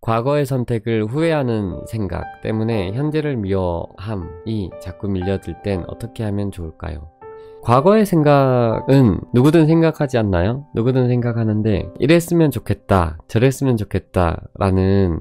과거의 선택을 후회하는 생각 때문에 현재를 미워함이 자꾸 밀려들 땐 어떻게 하면 좋을까요? 과거의 생각은 누구든 생각하지 않나요? 누구든 생각하는데 이랬으면 좋겠다, 저랬으면 좋겠다 라는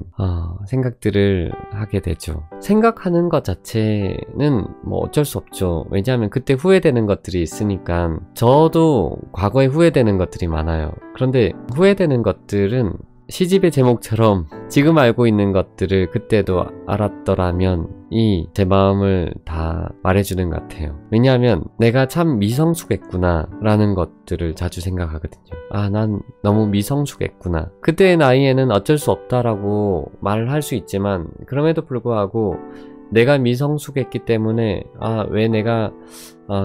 생각들을 하게 되죠. 생각하는 것 자체는 뭐 어쩔 수 없죠. 왜냐하면 그때 후회되는 것들이 있으니까. 저도 과거에 후회되는 것들이 많아요. 그런데 후회되는 것들은 시집의 제목처럼 지금 알고 있는 것들을 그때도 알았더라면 이 제 마음을 다 말해주는 것 같아요. 왜냐하면 내가 참 미성숙했구나 라는 것들을 자주 생각하거든요. 난 너무 미성숙했구나. 그때의 나이에는 어쩔 수 없다라고 말을 할 수 있지만 그럼에도 불구하고 내가 미성숙했기 때문에 왜 내가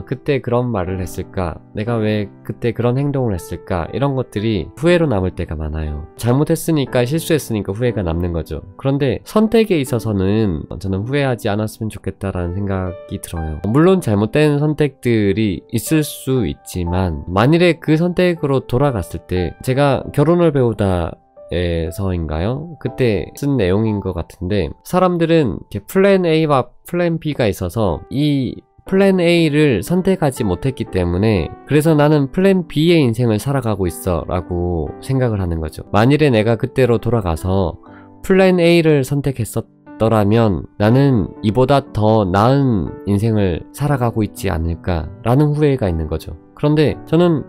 그때 그런 말을 했을까? 내가 왜 그때 그런 행동을 했을까? 이런 것들이 후회로 남을 때가 많아요. 잘못했으니까, 실수했으니까 후회가 남는 거죠. 그런데 선택에 있어서는 저는 후회하지 않았으면 좋겠다라는 생각이 들어요. 물론 잘못된 선택들이 있을 수 있지만 만일에 그 선택으로 돌아갔을 때, 제가 결혼을 배우다 에서인가요? 그때 쓴 내용인 것 같은데, 사람들은 이렇게 플랜 A와 플랜 B가 있어서 이 플랜 A를 선택하지 못했기 때문에 그래서 나는 플랜 B의 인생을 살아가고 있어 라고 생각을 하는 거죠. 만일에 내가 그때로 돌아가서 플랜 A를 선택했었더라면 나는 이보다 더 나은 인생을 살아가고 있지 않을까 라는 후회가 있는 거죠. 그런데 저는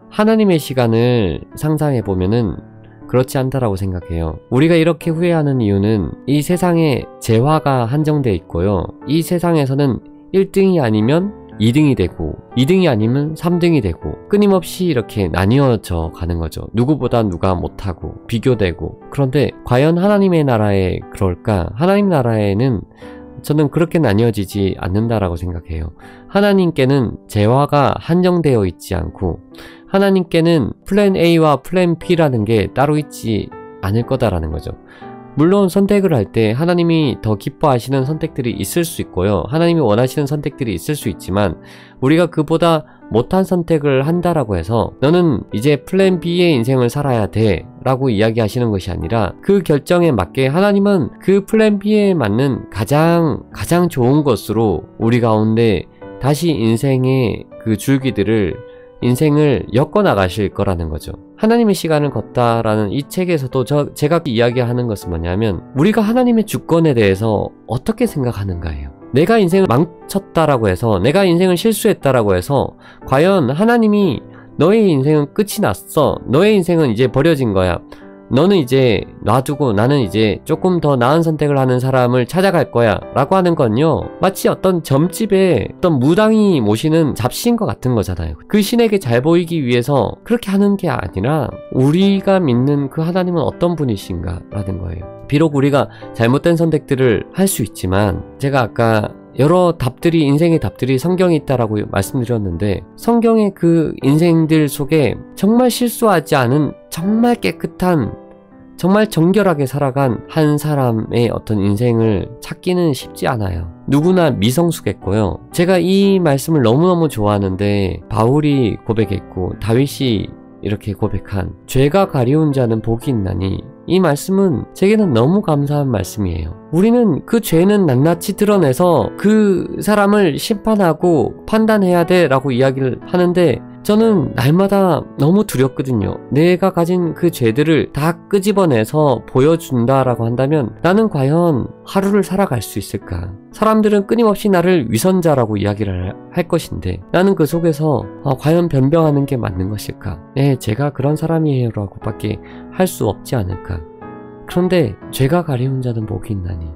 하나님의 시간을 상상해보면은 그렇지 않다라고 생각해요. 우리가 이렇게 후회하는 이유는 이 세상에 재화가 한정되어 있고요. 이 세상에서는 1등이 아니면 2등이 되고 2등이 아니면 3등이 되고 끊임없이 이렇게 나뉘어져 가는 거죠. 누구보다 누가 못하고 비교되고. 그런데 과연 하나님의 나라에 그럴까? 하나님 나라에는 저는 그렇게 나뉘어지지 않는다라고 생각해요. 하나님께는 재화가 한정되어 있지 않고 하나님께는 플랜 A와 플랜 B라는 게 따로 있지 않을 거다라는 거죠. 물론 선택을 할 때 하나님이 더 기뻐하시는 선택들이 있을 수 있고요. 하나님이 원하시는 선택들이 있을 수 있지만 우리가 그보다 못한 선택을 한다라고 해서 너는 이제 플랜 B의 인생을 살아야 돼 라고 이야기하시는 것이 아니라 그 결정에 맞게 하나님은 그 플랜 B에 맞는 가장 좋은 것으로 우리 가운데 다시 인생의 그 줄기들을 인생을 엮어나가실 거라는 거죠. 하나님의 시간을 걷다라는 이 책에서도 제가 이야기하는 것은 뭐냐면 우리가 하나님의 주권에 대해서 어떻게 생각하는가예요. 내가 인생을 망쳤다라고 해서, 내가 인생을 실수했다라고 해서 과연 하나님이 너의 인생은 끝이 났어, 너의 인생은 이제 버려진 거야, 너는 이제 놔두고 나는 이제 조금 더 나은 선택을 하는 사람을 찾아갈 거야 라고 하는 건요, 마치 어떤 점집에 어떤 무당이 모시는 잡신인 것 같은 거잖아요. 그 신에게 잘 보이기 위해서 그렇게 하는 게 아니라 우리가 믿는 그 하나님은 어떤 분이신가 라는 거예요. 비록 우리가 잘못된 선택들을 할 수 있지만, 제가 아까 여러 답들이, 인생의 답들이 성경에 있다라고 말씀드렸는데 성경의 그 인생들 속에 정말 실수하지 않은, 정말 깨끗한, 정말 정결하게 살아간 한 사람의 어떤 인생을 찾기는 쉽지 않아요. 누구나 미성숙했고요. 제가 이 말씀을 너무너무 좋아하는데 바울이 고백했고 다윗이 이렇게 고백한 죄가 가리운 자는 복이 있나니, 이 말씀은 제게는 너무 감사한 말씀이에요. 우리는 그 죄는 낱낱이 드러내서 그 사람을 심판하고 판단해야 돼 라고 이야기를 하는데 저는 날마다 너무 두렵거든요. 내가 가진 그 죄들을 다 끄집어내서 보여준다라고 한다면 나는 과연 하루를 살아갈 수 있을까? 사람들은 끊임없이 나를 위선자라고 이야기를 할 것인데 나는 그 속에서 과연 변명하는 게 맞는 것일까? 네, 제가 그런 사람이에요 라고 밖에 할 수 없지 않을까? 그런데 죄가 가리운 자는 복이 있나니,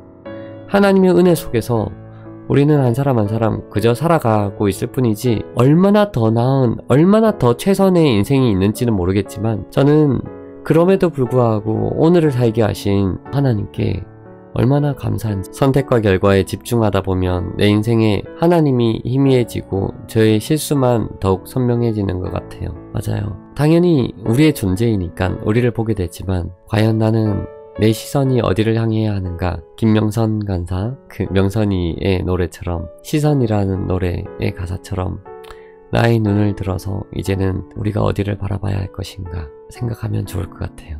하나님의 은혜 속에서 우리는 한 사람 한 사람 그저 살아가고 있을 뿐이지 얼마나 더 나은, 얼마나 더 최선의 인생이 있는지는 모르겠지만 저는 그럼에도 불구하고 오늘을 살게 하신 하나님께 얼마나 감사한지. 선택과 결과에 집중하다 보면 내 인생에 하나님이 희미해지고 저의 실수만 더욱 선명해지는 것 같아요. 맞아요. 당연히 우리의 존재이니까 우리를 보게 되지만 과연 나는 내 시선이 어디를 향해야 하는가? 김명선 간사, 그 명선이의 노래처럼, 시선이라는 노래의 가사처럼 나의 눈을 들어서 이제는 우리가 어디를 바라봐야 할 것인가 생각하면 좋을 것 같아요.